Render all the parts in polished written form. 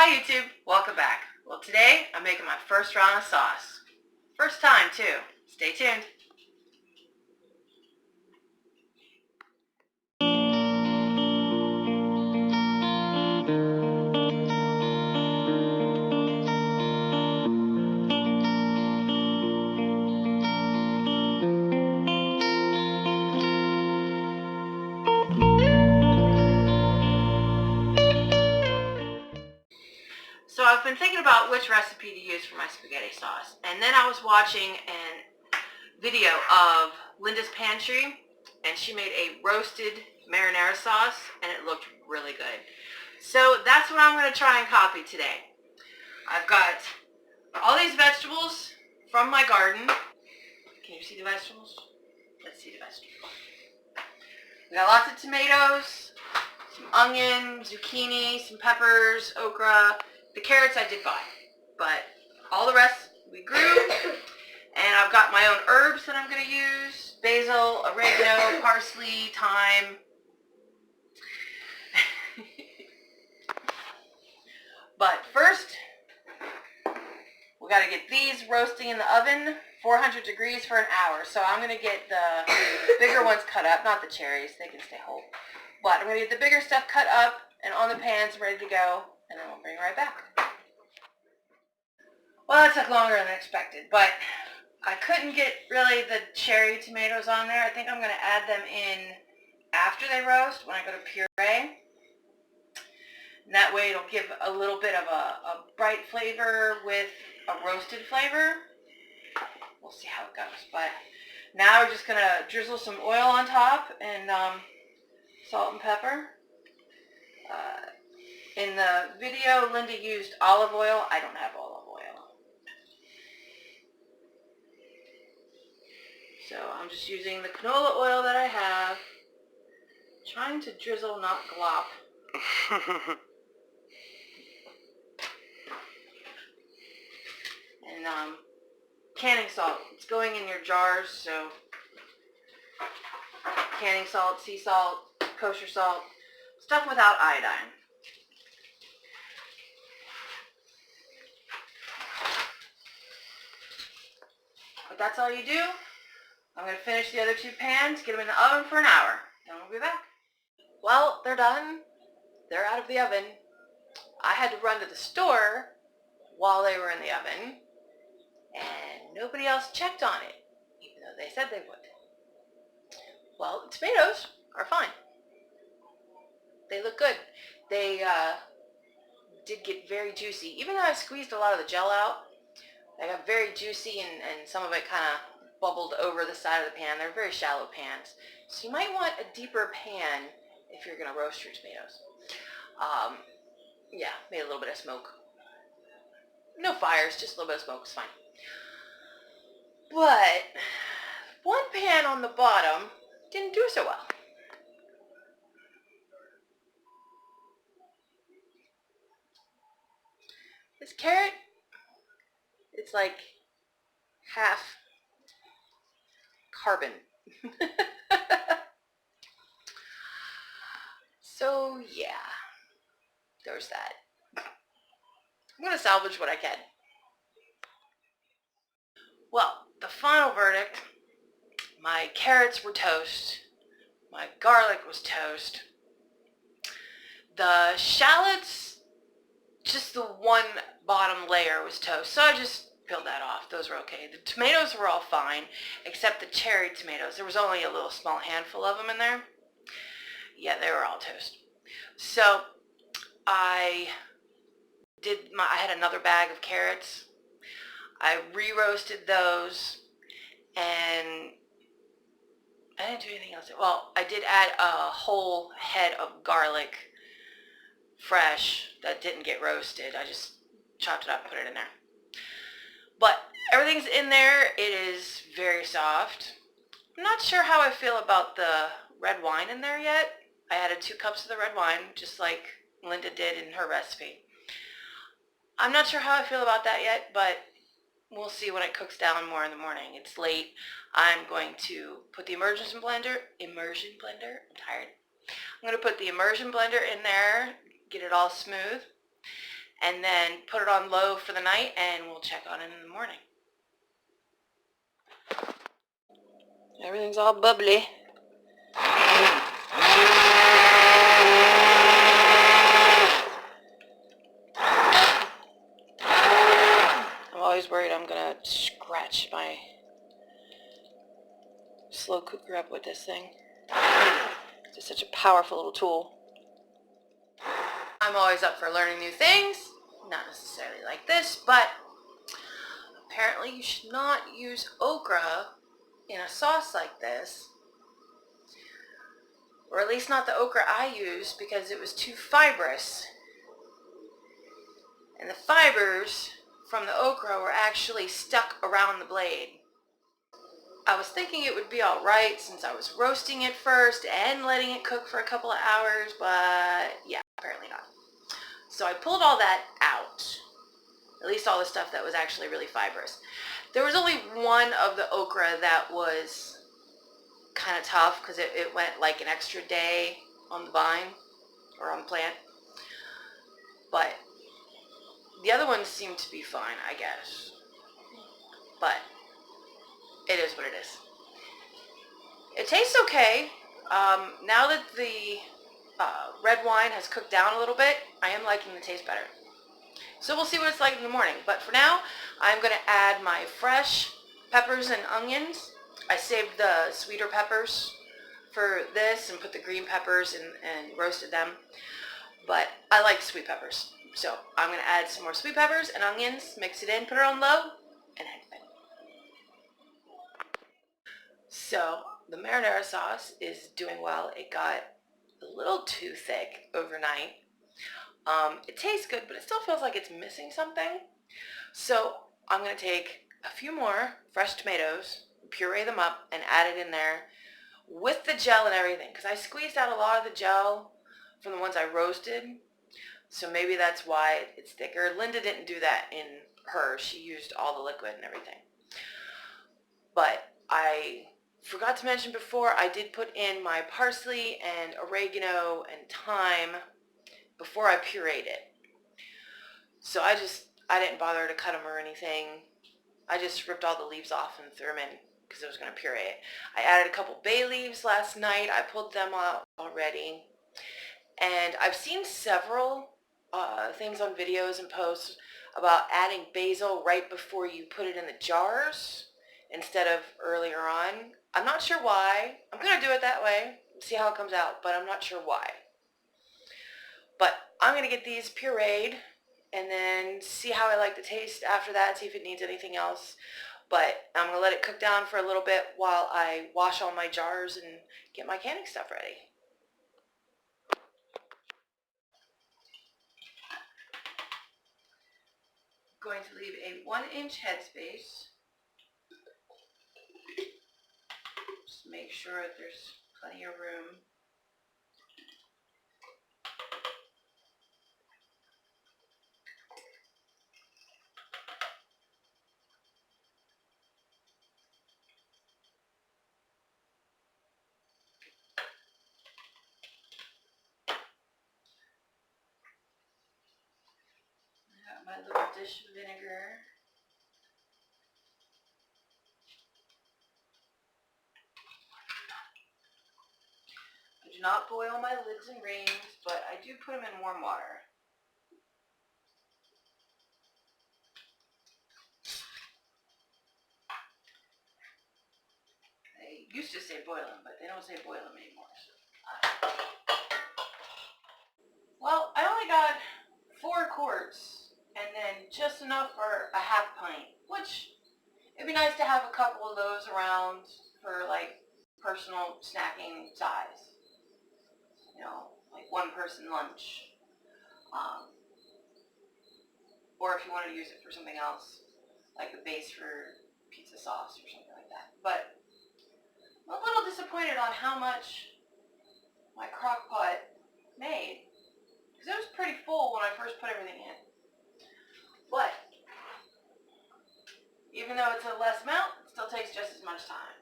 Hi YouTube, welcome back. Well, today I'm making my first round of sauce. First time too. Stay tuned. So I've been thinking about which recipe to use for my spaghetti sauce, and then I was watching a video of Linda's Pantry, and she made a roasted marinara sauce, and it looked really good. So that's what I'm going to try and copy today. I've got all these vegetables from my garden. Can you see the vegetables? Let's see the vegetables. We got lots of tomatoes, some onion, zucchini, some peppers, okra. The carrots I did buy, but all the rest we grew. And I've got my own herbs that I'm going to use: basil, oregano, parsley, thyme. But first, we got to get these roasting in the oven, 400 degrees for an hour. So I'm going to get the bigger ones cut up, not the cherries, they can stay whole. But I'm going to get the bigger stuff cut up and on the pans ready to go, and then we'll bring it right back. Well, it took longer than expected, but I couldn't get really the cherry tomatoes on there. I think I'm going to add them in after they roast when I go to puree. And that way it'll give a little bit of a bright flavor with a roasted flavor. We'll see how it goes. But now we're just going to drizzle some oil on top and salt and pepper. In the video, Linda used olive oil. I don't have olive oil. So I'm just using the canola oil that I have. Trying to drizzle, not glop. And canning salt. It's going in your jars, so canning salt, sea salt, kosher salt, stuff without iodine. But that's all you do. I'm going to finish the other two pans, get them in the oven for an hour. Then we'll be back. Well, they're done. They're out of the oven. I had to run to the store while they were in the oven, and nobody else checked on it, even though they said they would. Well, the tomatoes are fine. They look good. They did get very juicy. Even though I squeezed a lot of the gel out, they got very juicy, and some of it kind of bubbled over the side of the pan. They're very shallow pans. So you might want a deeper pan if you're going to roast your tomatoes. Yeah, made a little bit of smoke. No fires, just a little bit of smoke is fine. But one pan on the bottom didn't do so well. This carrot, it's like half carbon. So yeah, there's that. I'm going to salvage what I can. Well, the final verdict: my carrots were toast, my garlic was toast, the shallots, just the one bottom layer was toast, so I just peeled that off. Those were okay. The tomatoes were all fine, except the cherry tomatoes. There was only a little small handful of them in there. Yeah, they were all toast. So I had another bag of carrots. I re-roasted those, and I didn't do anything else. Well, I did add a whole head of garlic, fresh, that didn't get roasted. I just chopped it up and put it in there. But everything's in there. It is very soft. I'm not sure how I feel about the red wine in there yet. I added 2 cups of the red wine, just like Linda did in her recipe. I'm not sure how I feel about that yet, but we'll see when it cooks down more in the morning. It's late. I'm going to put the immersion blender, I'm tired. I'm going to put the immersion blender in there, get it all smooth, and then put it on low for the night, and we'll check on it in the morning. Everything's all bubbly. I'm always worried I'm gonna scratch my slow cooker up with this thing. It's just such a powerful little tool. I'm always up for learning new things, not necessarily like this, but apparently you should not use okra in a sauce like this, or at least not the okra I used, because it was too fibrous. And the fibers from the okra were actually stuck around the blade. I was thinking it would be alright since I was roasting it first and letting it cook for a couple of hours, but yeah, apparently not. So I pulled all that out, at least all the stuff that was actually really fibrous. There was only one of the okra that was kind of tough because it went like an extra day on the vine or on the plant, but the other ones seemed to be fine, I guess. But it is what it is. It tastes okay. Now that the red wine has cooked down a little bit, I am liking the taste better. So we'll see what it's like in the morning. But for now, I'm going to add my fresh peppers and onions. I saved the sweeter peppers for this and put the green peppers and roasted them. But I like sweet peppers. So I'm going to add some more sweet peppers and onions, mix it in, put it on low, and head to bed. So the marinara sauce is doing well. It got a little too thick overnight. It tastes good, but it still feels like it's missing something. So I'm going to take a few more fresh tomatoes, puree them up, and add it in there with the gel and everything. Because I squeezed out a lot of the gel from the ones I roasted. So maybe that's why it's thicker. Linda didn't do that in hers. She used all the liquid and everything. But I forgot to mention before, I did put in my parsley and oregano and thyme before I pureed it. So I didn't bother to cut them or anything. I just ripped all the leaves off and threw them in because I was going to puree it. I added a couple bay leaves last night. I pulled them out already. And I've seen several things on videos and posts about adding basil right before you put it in the jars instead of earlier on. I'm not sure why. I'm going to do it that way, see how it comes out, but I'm not sure why. But I'm going to get these pureed and then see how I like the taste after that, see if it needs anything else. But I'm going to let it cook down for a little bit while I wash all my jars and get my canning stuff ready. Going to leave a 1-inch headspace. Just make sure that there's plenty of room. I got my little dish of vinegar. I do not boil my lids and rings, but I do put them in warm water. They used to say boil them, but they don't say boil them anymore. So. Well, I only got 4 quarts and then just enough for a half pint, which it'd be nice to have a couple of those around for like personal snacking size. You know, like one person lunch. Or if you wanted to use it for something else, like a base for pizza sauce or something like that. But I'm a little disappointed on how much my crock pot made. Because it was pretty full when I first put everything in. But even though it's a less amount, it still takes just as much time.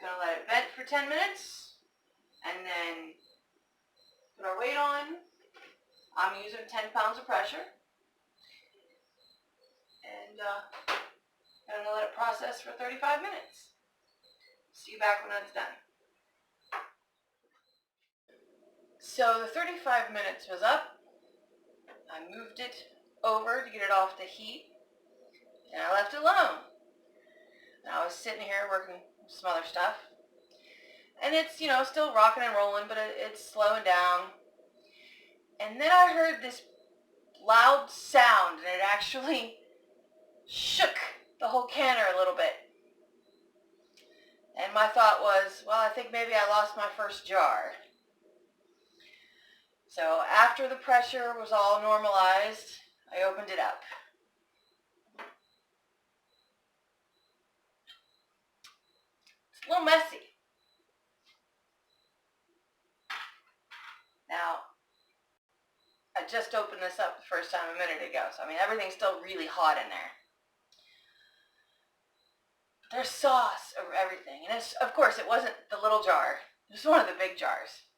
Gonna let it vent for 10 minutes, and then put our weight on. I'm using 10 pounds of pressure. And I'm gonna let it process for 35 minutes. See you back when it's done. So the 35 minutes was up. I moved it over to get it off the heat, and I left it alone. And I was sitting here working some other stuff, and it's, you know, still rocking and rolling, but it's slowing down. And then I heard this loud sound, and it actually shook the whole canner a little bit. And my thought was, well, I think maybe I lost my first jar. So after the pressure was all normalized, I opened it up. It's a little messy. Now, I just opened this up the first time a minute ago, so I mean, everything's still really hot in there. But there's sauce over everything, and it's, of course, it wasn't the little jar. It was one of the big jars.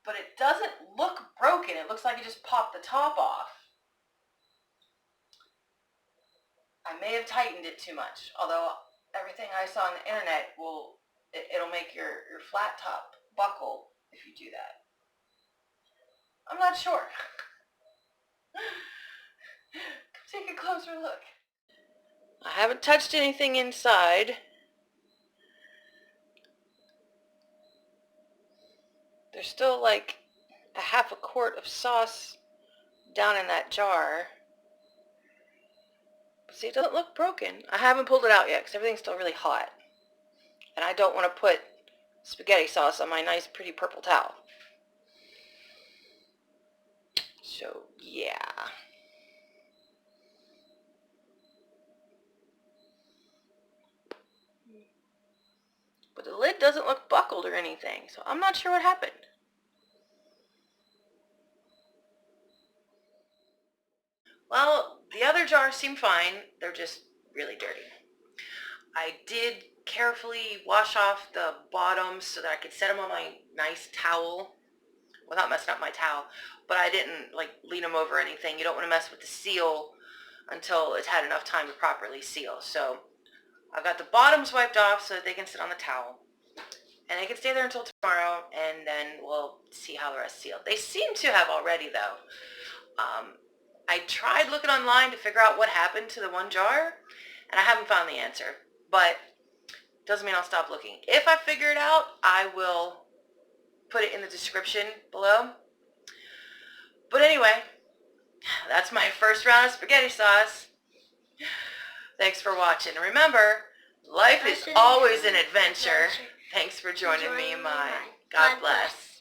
But it doesn't look broken. It looks like it just popped the top off. I may have tightened it too much, although everything I saw on the internet it'll make your flat top buckle if you do that. I'm not sure. Take a closer look. I haven't touched anything inside. There's still like a half a quart of sauce down in that jar. But see, it doesn't look broken. I haven't pulled it out yet because everything's still really hot. And I don't want to put spaghetti sauce on my nice pretty purple towel. So, yeah. But the lid doesn't look buckled or anything, so I'm not sure what happened. Well, the other jars seem fine. They're just really dirty. I did carefully wash off the bottoms so that I could set them on my nice towel without messing up my towel, but I didn't like lean them over anything. You don't want to mess with the seal until it's had enough time to properly seal. So I've got the bottoms wiped off so that they can sit on the towel, and they can stay there until tomorrow, and then we'll see how the rest seal. They seem to have already, though. I tried looking online to figure out what happened to the one jar, and I haven't found the answer, but doesn't mean I'll stop looking. If I figure it out, I will put it in the description below. But anyway, that's my first round of spaghetti sauce. Thanks for watching. Remember, life is always an adventure. Thanks for joining me in mine. God bless.